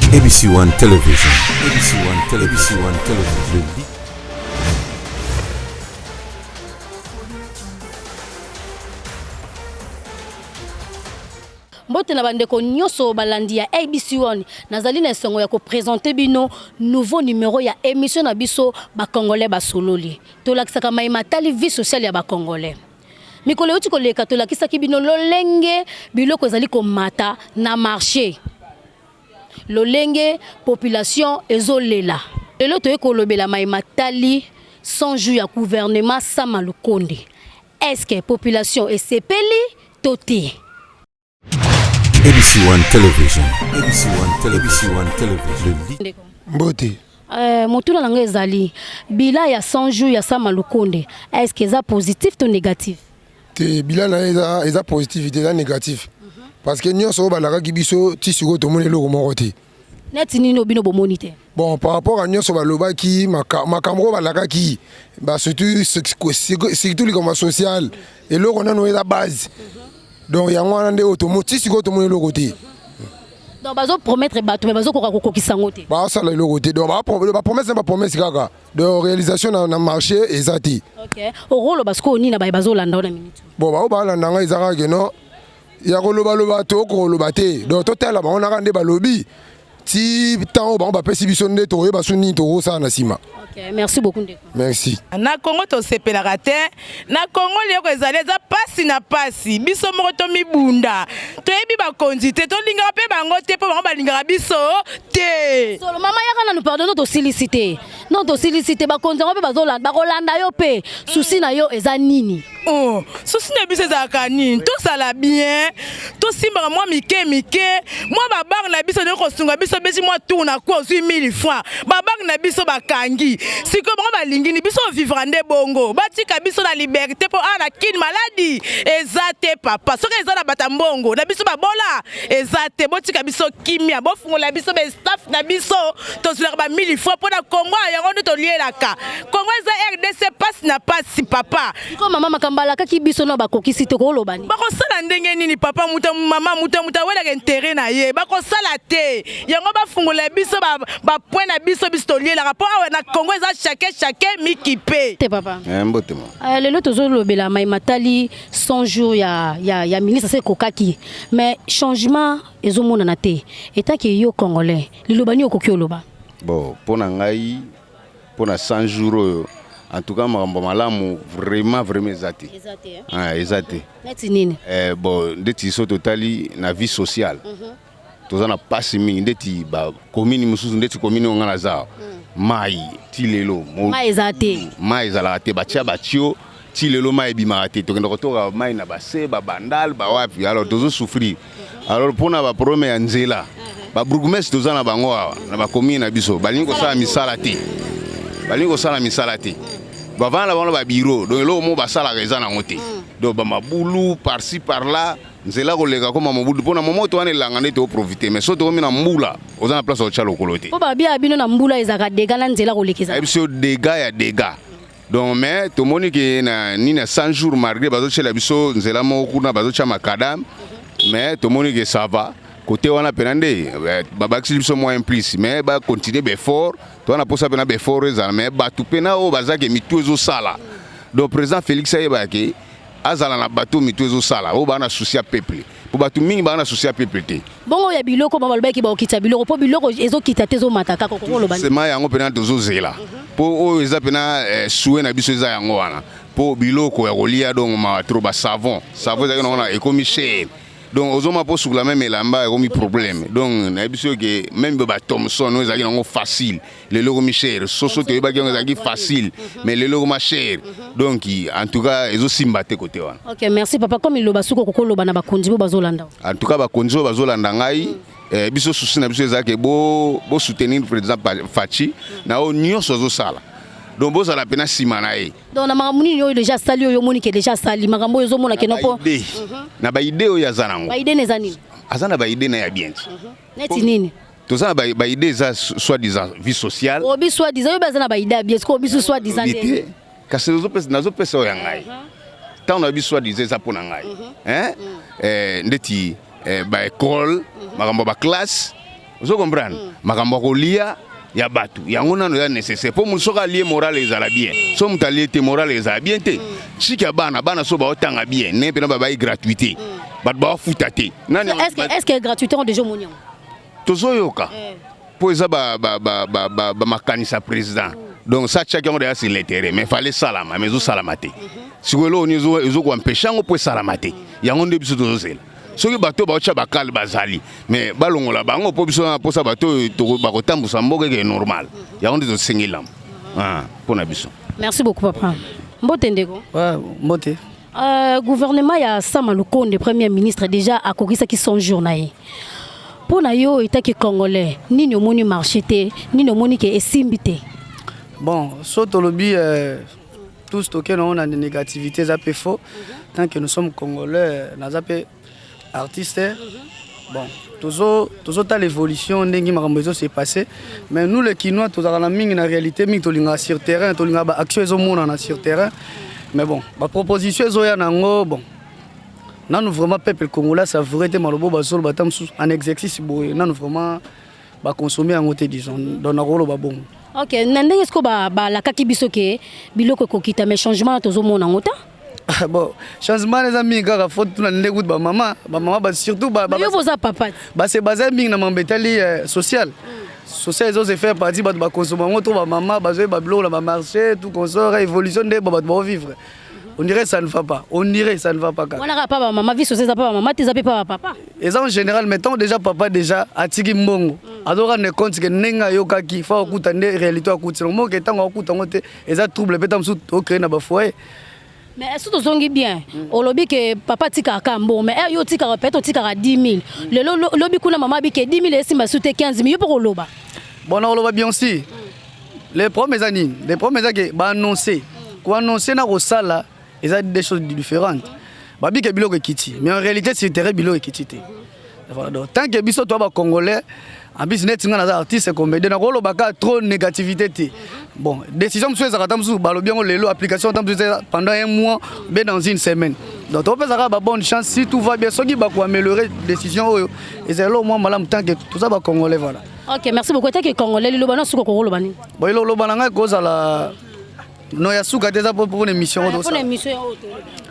ABC One Television. ABC One Television. ABC One Television. Mbote na bandeko nyoso balandi ya ABC1 nazali na songo ya ko présenter bino nouveau numéro ya émission na biso ba congolais ba sololi to lakisaka mai matali vie sociale ya ba congolais mikolo uti ko leka to lakisa ki bino lolenge biloko ezali ko mata na marché lolenge population ezolela lelo to ekolobela mai matali 100 jours ya gouvernement Sama Lukonde est-ce que population esepeli toti ABC One Television. ABC One Television. ABC One Television. Mbote. Motuna nanga ezali bila ya 100 jours ya Sama Lukonde. Est-ce que ça positif ou négatif? Te bila na eza positif eza négatif. Parce que nyonso balaka kibiso ti siko to monelo ko morote. Neti nini obino bomonite. Bon par rapport à nyonso baloba ki makamro balaka ki ba surtout les comme social et là on a la base. Donc il y a un des automotifs qui sont au côté. Donc bazo promettre bato mais bazo koka kokokisa ngote. Ba ça le côté. Donc ba promesse kaka de réalisation na marché ezati. OK. Au rôle parce que oni na bazo landa na minute. Bon ba landa nga ezaka que non. Ya ko loba to ko loba te. Donc total ba on a randé ba lobby. Ti temps ba pesi biso nde to ba suni to ça na sima. OK, merci beaucoup ndeko. Merci. Na Congo to sepelaka te. Na Congo lioko ezali za pasi na pasi. Biso moko to mibunda. To yebi ba konzi te to lingaka pe bango te po bango ba lingaka biso te. Solo mama yaka na nous pardonner to silicité. Non to silicité ba konzi ngo pe bazolanda ba kolanda yo pe. Souci na yo eza nini? Oh, souci na biso za kanini. To sala bien. To simba moi mike. Moi ba bar na biso de ko sunga biso besi moi tourna ko 8000 francs. Ba bar na biso ba kangi. Si comme on va lingini biso vivre en bongo batika biso la liberté pour ana kin maladie ezate papa soki ezala batambongo na biso babola ezate botika biso kimia bofungola biso be staff na biso tozulaka ba 1000 fois pour na Congo yango ndo tolielaka Congo eza RDC passe na passe papa ko mama makambala kaki biso no bakokisi te ko lobani bakosala ndenge nini papa muta mama muta wela intérêt na ye bakosala te yango bafungola biso ba point na biso tolielaka po na Congo chacun mikipe. Te papa. Mbote mo. Lelo tozo lobela mai matali 100 jours ya ministre c'est kokaki. Mais changement ezomona na te. Eta ke yo congolais. Lilobani okoki oloba. Bon, pona ngai pona 100 jours en tout cas makambo malamu vraiment ezate. Ezate. Ah, ezate. Neti nini? Bon, ndeti so totali na vie sociale. Tozana pasi mingi ndeti ba commune mususu ndeti commune ngana za. Mai tilelo mai ezate mai ezala te batia batio tilelo mai bimaka te tokenda kotoka mai na base ba bandal ba wapi alors tozo souffrir alors pona ba problème ya nzela ba bourgmestre tozana bango na ba commune na biso balingo sala misala te bavana bango ba bureau donc lo mo basala reza na ngote donc ba mabulu par-ci par-là nzela koleka koma mobulu pona momoto wana elanga ndete profiter mais soto komi na mbula ozana place au chalo kolote po ba bia bino na mbula ezaka dega na nzela kolekeza ebiso dega donc mais to moni ke na ni na 100 jours malgré bazo chela biso nzela mo kuna bazo cha makadam mais to moni ke ça va côté wana penande babakisi biso moins plus mais ba continuer be fort to wana posa pena be fort ezala mais ba tu pena o bazake mitu ezo sala donc président Félix ayeba ke azala na bateau mituezo sala o bana souci à peuple pour bateau mingi bana souci à peuple te bongo ya biloko ba balobaki ba okita biloko po biloko ezo kita tezo mataka ko lobani c'est ma yango pena tozo zela po o eza pena soué na biso eza yango wana po biloko ya kolia donc ma trop ba savon eza na ekomi cher donc ozoma po sur la même elamba ekomi problème donc na biso ke même ba Thomson no ezaki nango facile le logo mi cher soso te ba ki ezaki facile mais le logo ma cher donc en tout cas ezo simba te côté wana. OK, merci papa comme il loba suko kokoloba na bakonzi bo bazolanda. En tout cas bakonzi bo bazolanda ngai biso souci na biso ezaki bo soutenir président Fachi na o nyonso zo sala. Donc boza la pena simanae. Donc na makamuni yo déjà sali yo moni ke déjà sali makambo yo mona ke no po. Na ba idée o ya zanango. Ba idée neza nini? Azana ba idée na ya bien. Neti nini? Tozana ba idée za soi-disant vie sociale. Obi soi-disant yo bazana ba idée bien ko obi soi-disant te. Kasi nazo pesa ya ngai. Tant na bi soi-disant za pona ngai. Ndeti ba école, makambo ba classe Vous comprenez? Makambo kolia ya batu. Yango nano ya nécessaire. Pour mon soka lié moral les ala bien. So muta lié te moral les ala bien te. Chika bana so ba otanga bien. Ne pena ba gratuité. Ba ba futate. Est-ce que gratuité on déjà monion? Tozo yoka. Pour ça ba makanisa président. Donc ça chacun on sur le terrain mais fallait salama mais zo salamate. Si vous lo nizo ko empêcher ngo pour salamate. Yango nde biso tozo zela. Soki bato ba ocha bakal bazali mais balongola bango po biso na posa bato to bakotambusa mboka ke normal ya on de singila pona biso. Merci beaucoup papa. Mbote ndeko. Ouais, mbote. Gouvernement ya Sama Lukonde premier ministre déjà akokisa ki son journée. Pona yo etaki congolais nini omoni marché te nini omoni ke esimbité. Bon, surtout lobby tout stocké on a des négativités ça peut faux tant que nous sommes congolais na zape artistes. Bon, toujours t'as l'évolution n'engi makambo s'est passé mais nous les Kinois tous la mingi na réalité mingi tolinga sur terrain tolinga ba action ezo mona na sur terrain mais bon ba proposition ezo ya nango bon nanu vraiment peuple congolais ça vrai te malobo ba sol batam en exercice boye nanu vraiment ba consommer en côté disons dans na rolo ba bon. OK, ndenge est-ce que ba la kaki biso ke biloko kokita mais changement tozo mona ngota? Bon, changement les amis gars faut tout na ndégout ba maman surtout ba yo boza papa. Ba c'est basé mingi na mambetali social. Social ils ont fait partie ba consommer moto ba maman ba ba blo ba marché tout consort évolution de ba vivre. On dirait ça ne va pas. On dirait ça ne va pas. On n'a pas papa maman vie sociale papa maman tu zappé pas papa. Et ça en général mettons déjà papa déjà atiki mbongo. Adora ne compte que nenga yoka ki fa okuta ne réalité okuta mo ke tango okuta ngote eza trouble petam sou au créer na ba foyer. Mais est-ce que tu zongi bien? Au lobby que papa tika kambo mais yo tika répète tika 10 000. Le lobby kuna maman bi que 10 000 et si ma soute 15 000 yo pour loba. Bon on loba bien aussi. Les premiers années, que ba annoncer. Ko annoncer na rosala ils ont des choses différentes. Babi ke biloko kiti mais en réalité c'est terrain biloko kiti te. Voilà donc tant que biso toi ba congolais en business nga na artiste comédien na rolo baka trop négativité te. Bon, décision monsieur Zakatamsou balobi ngo lelo application pendant un mois mais dans une semaine. Donc on peut avoir ba bonne chance si tout va bien soki ba ko améliorer décision oyo et c'est là au moins malam tant que tout ça ba congolais voilà. OK, merci beaucoup tant que congolais lelo bana suko ko lobani. Bon lelo bana nga koza la no ya suka teza pour une émission auto. Pour une émission auto.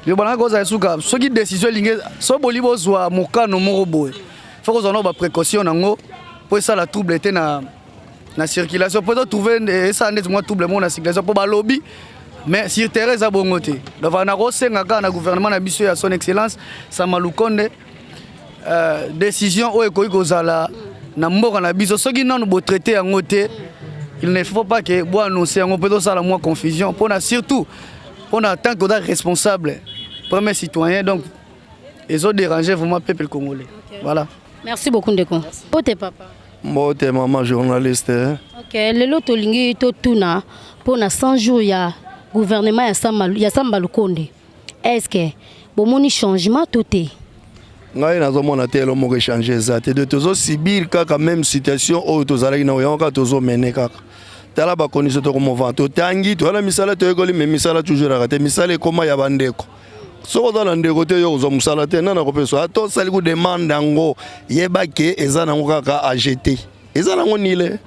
Le bana koza suka soki décision linge so bolibo zwa mokano moko boy. Faut qu'on ait ba précaution nango pour ça la trouble était na circulation pour trouver ça net moi trouble mon na circulation pour ba lobby mais sur terrain za bongote donc na rosenga ka na gouvernement na biso ya son excellence Sama Lukonde décision o ekoki kozala na mboka na biso soki nanu bo traiter yango te il ne faut pas que bo annoncer yango peut ça la moins confusion pour na surtout pour na tant que responsable premier citoyen donc ils ont dérangé vraiment peuple congolais. Voilà. Merci beaucoup Ndeko. Pote papa. Mbote maman journaliste. OK, lelo tolingi to tuna pour na 100 jours ya gouvernement ya Sama Lukonde. Est-ce que bomoni changement toté? Ngai nazomona te lo moko changer ça te de tozo subir kaka même situation o tozalaki na yo ka tozo mener kaka. Tala ba condition to comme vente tangi to la misala to ekoli mais misala toujours raté misala koma ya bandeko. Soko dans ndeko te yo zo musala te nana ko peso ato sali ku demande ngo yebake eza nango kaka a jeter. Eza nango nile.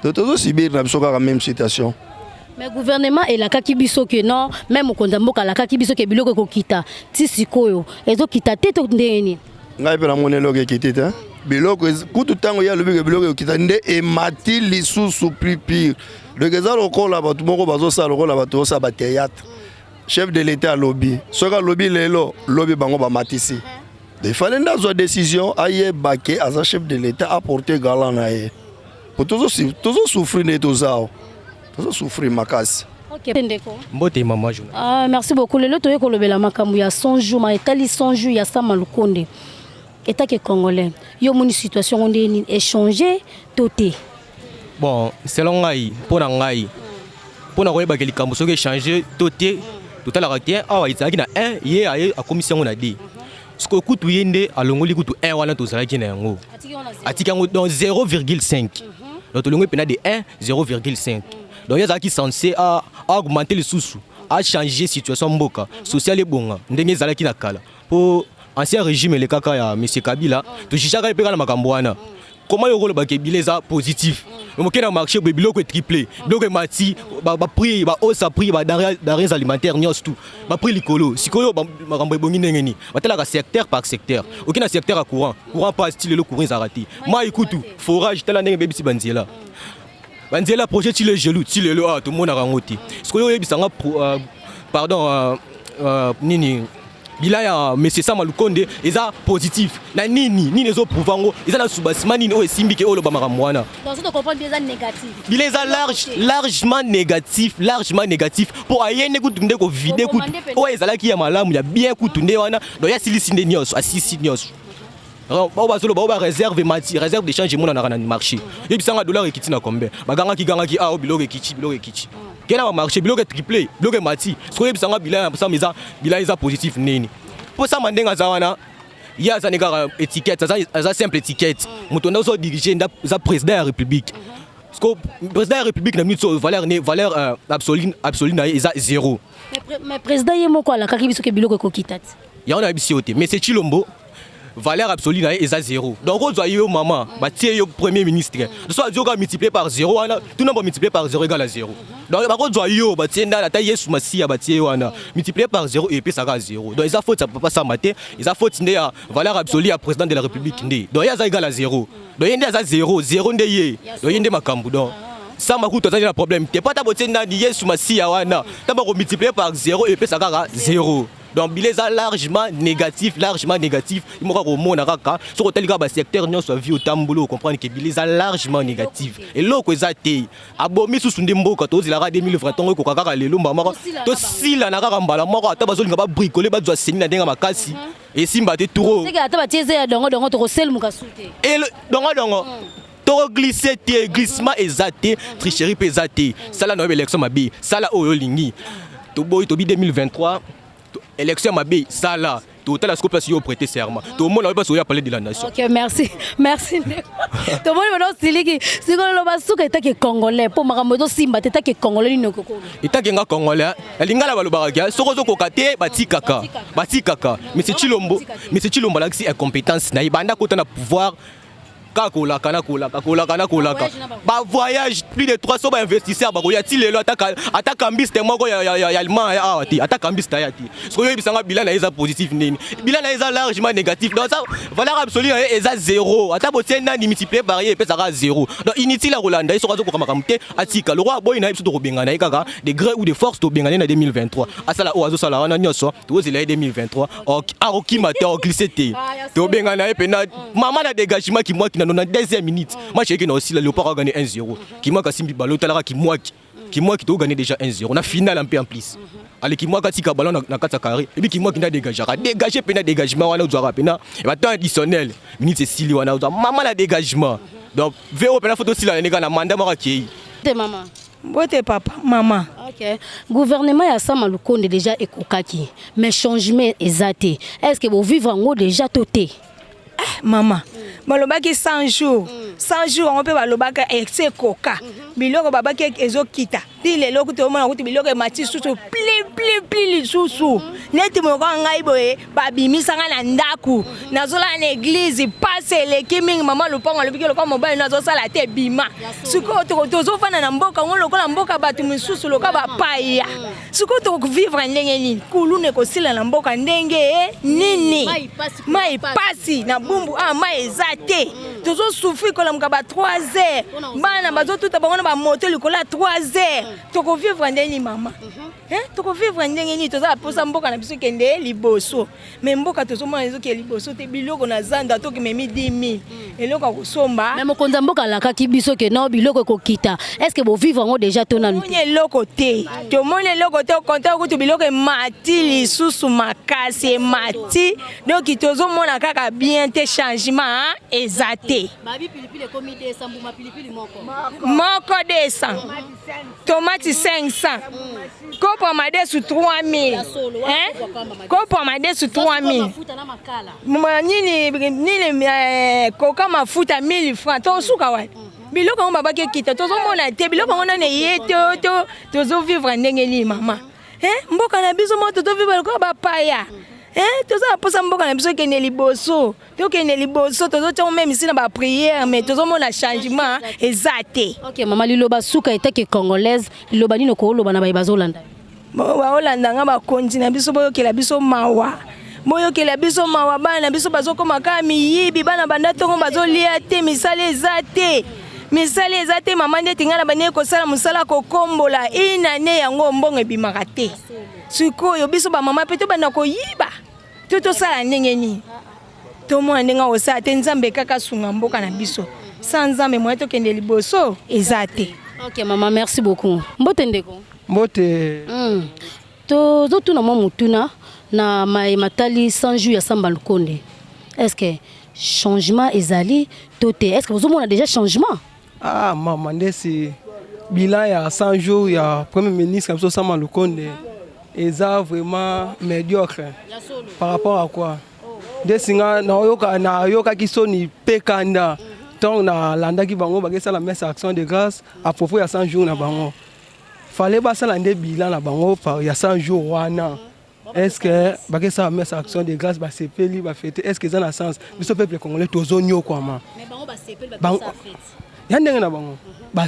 To tozo subir na biso kaka même situation. Mais gouvernement et la kaki biso que non même kondamboka la kaki biso ke biloko ko kita ti sikoyo ezo kita te to ndeni. Ngai pe na monelo ke kitite biloko kutu tango ya lobi ke biloko kita nde e mati lisusu plus pire. Le gezalo ko la batu moko bazo sa ko la batu sa ba théâtre. Chef de l'État lobby. Soka lobby lelo lobby bango ba matisi. Il fallait dans une décision aye baké as chef de l'État apporter galant na ye. Pour toujours souffrir de tout ça. Toujours souffrir makasi. OK, Ndeko. Mbote maman journal. Merci beaucoup. Le toye ko lobela makambu ya 100 jours ma etali 100 jours ya Sama Lukonde. État que congolais. Yo moni situation on est échanger toté. Bon, selon ngai, pour ngai. Pour na koyeba ke likambo soki échanger toté. Total arrêté ah izaki na 1 ye a commission on a dit ce que coûte yende alongoli coûte 1 wana tozalaki na yango atiki yango dans 0,5 donc tolongo pena de 1 0,5 donc yazaki censé à augmenter le sous à changer situation mboka sociale bonga ndenge zalaki na kala pour ancien régime le kaka ya monsieur Kabila to jishaka pe kana makambo wana comment yo rôle ba ke bileza positif mo ke na marché be biloko triplé biloko mati ba prix ba hausse a prix ba denrées alimentaires nyos tout ba prix likolo sikoyo ba makambo ebongi ndenge ni batala ka secteur par secteur okina secteur à courant pas style le courant zarati ma ikutu forage tala ndenge bebisi banzela banzela projet ti le gelou ti le ah tout monde a rangoti sikoyo yebisanga pardon nini bila ya monsieur Sama Lukonde eza positif na nini ezo prouvango eza na subasima nini o esimbike o lo ba makamwana donc ça te comprend bien ça négatif bila eza largement négatif pour ayene kutunde ko vide ku o ezalaki ya malamu ya bien kutunde wana do ya silisinde nyos asisi nyos ba réserve mati réserve de change mona na marché yebisanga dollar ekiti na combien baganga ki ah biloko ekiti kena ba marché biloko triplé biloko mati so yebisanga bilan ça mais bilan eza positif nini pour ça mandenga za wana ya za neka étiquette za simple étiquette muto ndo so diriger za président de la république parce que président de la république na minute valeur absolue na eza 0 mais président yemoko ala kaki biso ke biloko ekokitati ya on a bisioté mais c'est Chilombo valeur absolue na eza 0 donc on doit yo maman ba tie yo premier ministre soit Dieu va multiplier par 0 wana tout nombre multiplié par 0 égale à 0 donc ba ko doit yo ba tie ndala ta yesu masia ba tie wana multiplié par 0 et puis ça va 0 donc ça faute ça peut pas ça mater ça faute ndé ya valeur absolue à président de la république ndé donc ya ça égale à 0 donc yende ça 0 ndé ye donc yende makambu donc ça m'a coûté un problème t'es pas ta botie ndani yesu masia wana ta ba ko multiplier par 0 et puis ça va 0 donc bileza largement négatif il m'a remonté kaka sur hôtel ga ba secteur nyo so vie au tambulo comprendre que bileza largement négatif et loko ezate abomi susunde mboka to zilaka 2020 tongo ko kaka lelo mbama to sila na kaka mbala moko ata bazolinga ba bricoler ba zwa seni na denga makasi et simba te touro c'est que ata ba tieze ya dongo to sel mukasute et dongo to glisser te glissement ezate tricherie pesate sala no élection mabi sala oyo lingi to boy to bi 2023 élection mabe ça là total scope parce yo prêter serment tout le monde n'a pas soya parler de la nation. OK, merci tout le monde maintenant siliki siko lo basuka etake congolais pour makambo to simba etake congolais ni kokolo etake nga congolais elingala balobaka soko zo kokate batikaka mais c'est Chilombo là qui est incompétence na ibanda kota na pouvoir kolaka ba voyage plus de 300 ba investisseurs ba koya ti lelo ataka mbiste moko ya allemand ya awati ataka mbiste ya ti so yo bisanga bilan na eza positif nini bilan na eza largement négatif donc ça valeur absolue eza 0 ata botie na multiplier par et ça sera 0 donc inutile la Rolanda iso kazo kokama kamute atika le roi boy na biso to kobengana ikaka de gré ou de force to bengana na 2023 asala o azo sala wana nyoso to zela 2023 ok maté o glisser to bengana pe na maman na dégagement qui moi qui na 10e minute moi j'ai que aussi le Léopard a gagné 1-0 qui moi Kasimbi ballon talaka qui moi qui to gagné déjà 1-0 on a final un peu en plus allez qui moi katika ballon na kata carré et puis qui moi qui n'a dégagé pena dégagement wana doit pena et ba temps additionnel minute c'est Sili wana maman la dégagement donc véro pena photo Sili na na mandat mara ki te maman bote papa maman. OK, gouvernement ya Sama Lukonde déjà ekokaki mais changement ezate est-ce que vous vivre en déjà toté maman balobaki 100 jours on peut balobaka excès coca biloko babaki ezokita ti lelo kuti omona kuti biloko mati susu pli susu neti moko ngai boye babimisanga na ndaku nazola na église passe eleki mingi mama lupango alobiki lokwa mobali nazosala te bima siko tozofanda na mboka ngo lokola mboka bato misusu loka bapaya siko tokuvivre ndenge nini kuluna ekosila na mboka ndenge nini mai pasi na bumbu mai ezate tozosufri kolamuka ba 3 heures bana bazotuta bango na bamoto likola 3 heures tokovivre ndenge mama tokovivre ndenge nini tozala posa mboka na biso kende liboso mais mboka tozomona ezoke liboso te biloko na zanda tokimemi 10 000 eloko akosomba mais mokonza mboka alakaki biso ke na biloko ekokita est-ce que bovivre yango déjà tonanu tomoni eloko te okonta okuti biloko emati lisusu makasi emati donc tozomona kaka bien te changement eza te moko 200 tomate 500 kopo amadesu 3000 kopo amadesu 3000 nini koka mafuta 1000 francs tosuka wapi biloko ngo babaki kita tozomona te biloko ngo nane ye tozovivre ndenge nini mama mboka na biso mo tozovivre ko bapaya tozala mposa mboka na biso okende liboso tokende liboso tozotiango meme isi na bapriere mais tozomona changement eza te. Ok mama liloba suka etake congolaise liloba nini okoloba na baye bazolanda baolanda nga bakonzi na biso boyokela biso mawa boyokela biso mawa bana na biso bazokoma kaka miyibi bana banda ntongo bazolia te misala eza te misala eza te mama nde tinga na banie kosala mosala kokombola inane yango mbongo ebimaka te sikoyo biso bamama mpe tobanda koyiba to tosala ndenge nini tomona ndenge osala te nzambe kaka sunga mboka na biso sa nzambe moye tokende liboso eza te. Ok mama merci beaucoup mbote ndeko mbote tozotuna mwa motuna na matali 100 jours ya Samba Lukonde est-ce que changement ezali to te est-ce que vous avez déjà changement? Ah maman ndesi bilan ya 100 jours ya premier ministre comme Samba Lukonde eza vraiment médiocre par rapport à quoi desinga na yoka kisoni pekanda donc na landa ki bango bakesa la messe action de grâce à propos ya 100 jours na bango fallait basala nde bilan na bango par ya 100 jours wana. Est-ce que bakesa messe action de grâce ba sepeli ba fête est-ce que ça na sens biso peuple congolais tozonyo kwa ma mais bango ba sepeli ba fête ya ndenge na bango ba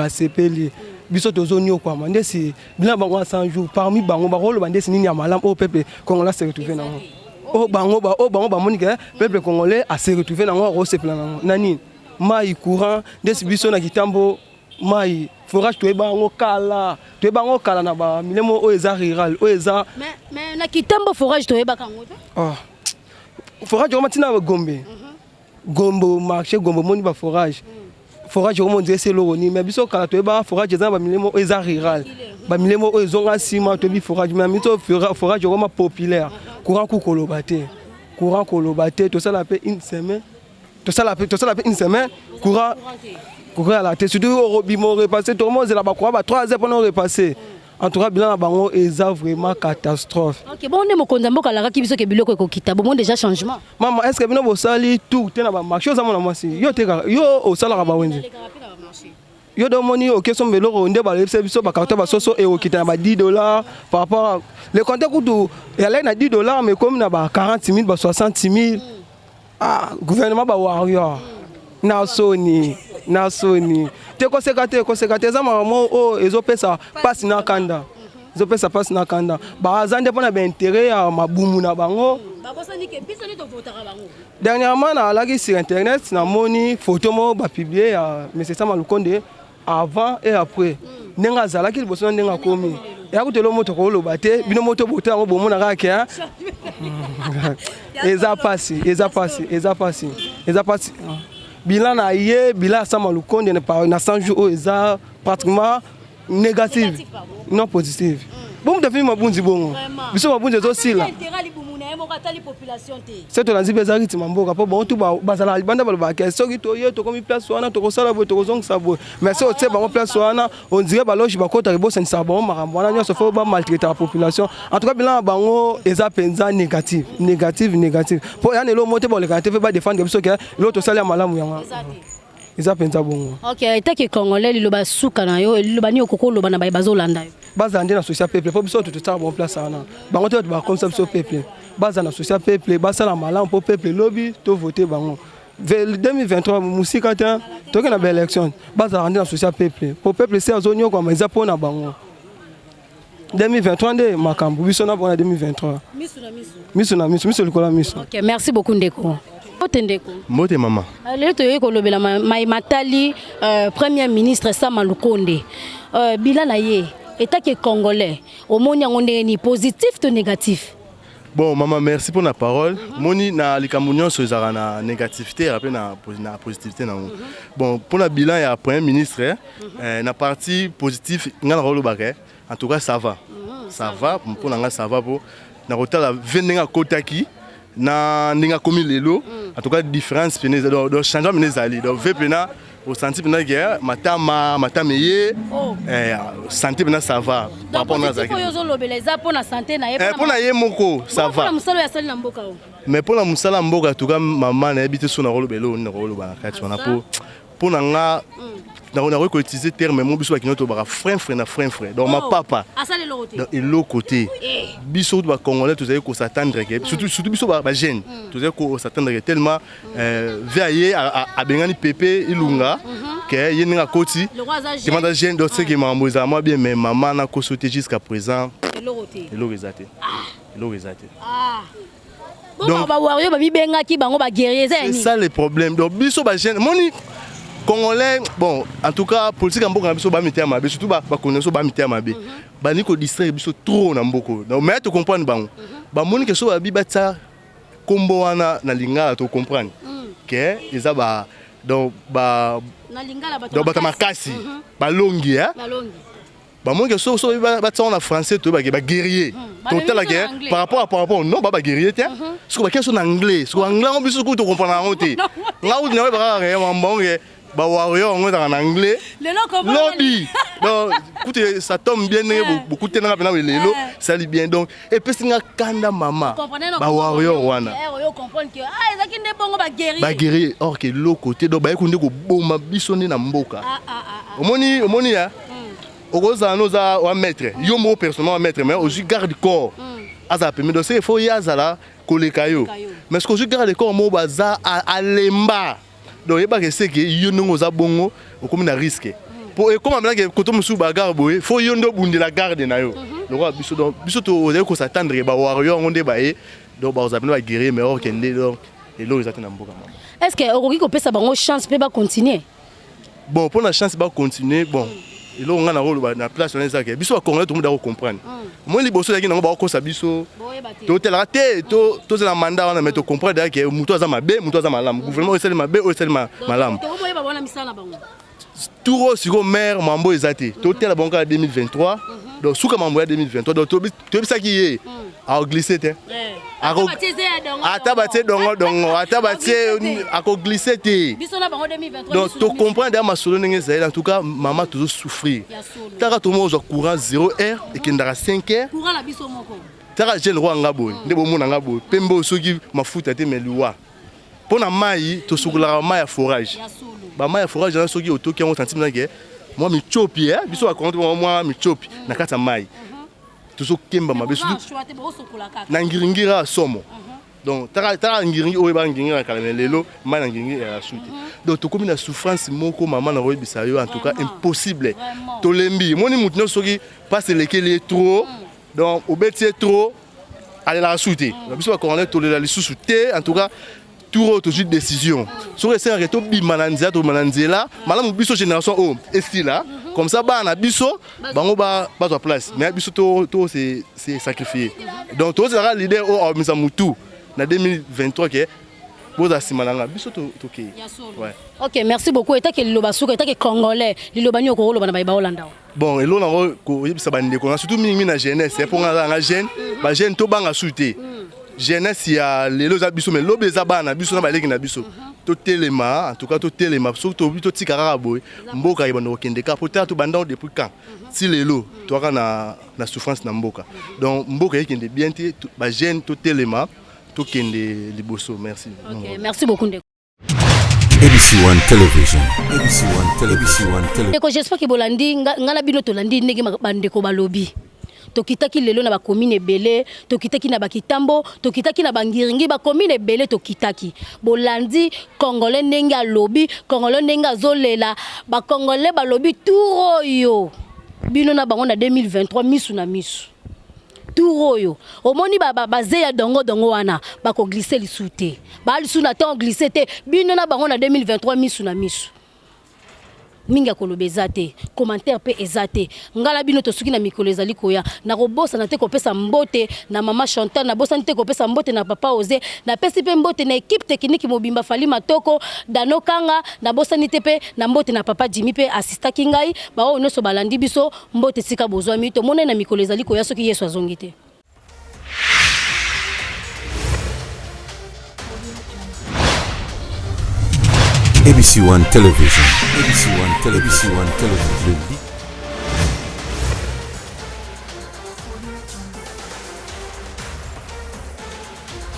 sepeli biso tozonyo kwa ma ndesi bilan bango 100 jours parmi bango ba rolo bandesi nini ya malam au peuple congolais se retrouver na bango ba monique peuple congolais a se retrouver na ngo sepela na nani mai courant ndesi biso na kitambo mai forage toyebango kala na ba milemo o eza rural o eza mais na kitambo forage toyebaka ngo forage on matina gombe gombo marché gombo moni ba forage on dirait c'est loroni mais biso kala toyeba forage eza ba milemo o eza rural ba milemo o ezonga sima to bi forage mais mito forage on populaire courant kolobate to ça la paix une semaine courant à la tête surtout au robimo repassé tout le monde là-bas quoi 3 heures pendant repasser en tout cas bilan na bango eza vraiment catastrophe. OK bon ne mokonza mboka la ki biso ke biloko ko kita bon déjà changement maman est-ce que bino bo sali tout te na ba marché za mona mwasi yo te yo o sala ka ba wenzi yo do moni o question beloko nde ba lebse biso ba karton ba soso et o kita na ba $10 par rapport le compte coûte ya là na $10 mais comme na ba 40,000 ba 60,000 gouvernement ba warrior na soni te kosekate za mamo o ezopesa passe na kanda ba azande pona ba intérêt ya mabumu na bango dernièrement na lagi sur internet na moni photo mo ba publier ya monsieur Samba Lukonde avant et après nenga zalaki liboso nenga komi ya kutelo moto ko loba te bino moto bota ngo bomona kake ha eza passé bilan na ye bilan Samba Lukonde na 100 jours eza pratiquement négatif non positif bon de film mabunzi bongo biso mabunzi zo sila c'est to lanzi bezari ti mamboka po bon tout bazala banda ba ke soki to ye to komi place wana to ko sala bo to ko zong sabo mais c'est otse ba place wana on dirait ba loge ba kota ribo sen sabo makambo wana nyoso fo ba maltraiter la population en tout cas bilan bango eza penza négatif po ya ne lo moté bo le kanté ba défendre biso ke lo to sala malamu yanga eza penza bongo. OK etake congolais liloba suka na yo liloba ni okoko loba na bazolanda yo bazande na social peuple po biso to ta bon place wana bango to ba comme ça biso peuple baza na social peuple basala malamu po peuple lobby to voter bango 2023 musika ta to ke na ba élection baza rendre na social peuple po peuple c'est azonyo kwa meza pona bango 2023 nde makambo biso na bona 2023 misu likola misu. OK merci beaucoup ndeko Otendeko. Mbote mama. Lelo toye ko lobela mai matali premier ministre Samba Lukonde. Bilan na ye état que congolais au moni ngone ni positif to négatif. Bon maman merci pour la parole. Moni na likamunyo so ezara na négativité après na positivité na. Bon pour la bilan ya premier ministre na partie positif ngana rolo bakay. En tout cas ça va. Ça va pour nga ça va pour na kotala venenga kotaki na ninga komi lelo en tout cas différence pene do changement nezali do ve pena au senti pena que matameye santé pena ça va par rapport na zaki. Pour yo lobela za pour na santé na ye pour na ye moko ça va. Pour la musalo ya sali na mboka o. Mais pour la musala mboka en tout cas maman na habité sur na rolo belo na rolo ba kati wana pour na nga on a utilisé terme mon biso qui notre frein donc ma papa donc et l'autre côté biso ba congolais tous ko s'attendre surtout biso ba jeune tous ko s'attendre tellement veiller à bengani pépé ilunga que yeninga koti qui m'a jeune donc c'est qui m'a moza moi bien mais maman na ko sauter jusqu'à présent et l'autre exaté donc c'est ça le problème donc biso ba jeune moni Congolais, bon, en tout cas, politique en Boka, biso ba mitia mabe, surtout ba connaissance ba mitia mabe. Ba ni ko distraire biso trop na mboko. Donc mais tu comprends bango. Ba moni ke so ba bi batsa kombo wana na lingala to comprendre. Que eza ba donc ba na lingala ba donc ba makasi, ba longi hein. Ba moni ke so ba batsa en français to ba guerrier. Total la guerre par rapport non ba guerrier tiens. Ce ko ba question en anglais, ce ko anglais on biso ko to comprendre en té. Nga ou na ba rien mbonge. Bah warrior on est en anglais lobby donc écoutez ça tombe bien beaucoup de temps avec les lots ça lit bien donc et puis c'est un kanda mama bah warrior wana comprendre que ah ezaki ne bongo ba guerrier or que l'autre côté donc ba ekonde ko boma bisoni na mboka omoni ya okoza noza wa maître yo mo personnellement maître mais aussi garde corps aza permis donc c'est faut y azala koleka yo mais ce que je garde corps mo baza alemba donc il y a que c'est que yondo za bongo comme na risque pour comme maintenant que koto musu bagarre boy faut yondo bunde la garde na yo donc biso to ko s'attendre ba warrior on ba donc ba ozabino ba guerrier mais or kende donc et là ils attendent mboka mama est-ce que okoki ko pesa bango chance pe ba continuer bon pour la chance ba continuer bon et là on a na rôle na place on ça que biso congolais tout le monde doit comprendre moi liboso yaki na ba ko sa biso to tel raté to c'est la mandat on a mettre comprendre que muto za mabe muto za malam gouvernement c'est mabe o c'est malam tout sur maire mambo ezate to tel banka 2023 donc sous comme mambo 2023 donc to bisa qui est a glisser té atabaté dongo atabaté a glisser té donc to comprendre ma solo en tout cas maman toujours souffrir tara to mo courant 0h et kendara 5h courant la biso moko tara jeune roi ngabo ndebo mona ngabo pembo soki mafuta te meluwa pona mai to sukula mai ya forage ba mai ya forage na soki otoki on centime na ke moi mi chopi biso a compte moi mi chopi na kata mai to so kemba mabesu na ngiringira somo donc tara ngiringi o ba ngiringira kala lelo mai na ngiringira ya suite donc to komi na souffrance moko maman na royebisa yo en tout cas impossible to lembi moni mutno soki passe lekele trop donc au bêtier trop aller la souter biso ba congolais to la sous en tout cas tout toujours décision sur c'est un reto bimananzia to mananzela malamu biso génération o esti là comme ça ba na biso bango ba to place mais biso to c'est sacrifié donc to sera leader au misa mutu na 2023 que boza simananga biso to ke ouais OK merci beaucoup eta ke liloba suka eta ke congolais liloba ni ko loba na ba Holanda bon elo na ko yebisa bande ko surtout mingi na jeunesse pour nga jeune ba jeune to banga souté jeunesse ya lelo za biso mais lobe za bana biso na baleki na biso to telema en tout cas to telema surtout to tikara boy mboka ibano okende ka peut-être to banda depuis quand si lelo to na souffrance na mboka donc mboka yekende bien te ba jeune to telema to kende liboso merci OK merci beaucoup ABC1 Television ABC1 Television j'espère que bolandi ngala bino to landi ndenge bandeko balobi tokitaki lelo na ba commune belé tokitaki na ba kitambo tokitaki na bangiringi ba commune belé tokitaki bolandi congolais nenga lobby congolais nenga zolela ba congolais ba lobby turoyo bino na bango na 2023 misu na misu turoyo omoni ba zeya dongo wana ba ko glisser lisute ba lisu na temps glisser te bino na bango na 2023 misu na misu minga kolobeza te commentaire pe ezate ngala bino to suki na mikolo ezali koya na kobosa na te kopesa mbote na mama Chantal na bosa nte kopesa mbote na papa Ose na pesi pe mbote na équipe technique mobimba Fali Matoko Dano Kanga na bosa nite pe na mbote na papa Jimmy pe assista kingai ba o noso balandi biso mbote sika bozwa mi to mona na mikolo ezali koya soki Yesu azongi te. ABC1 Television. ABC1 Television.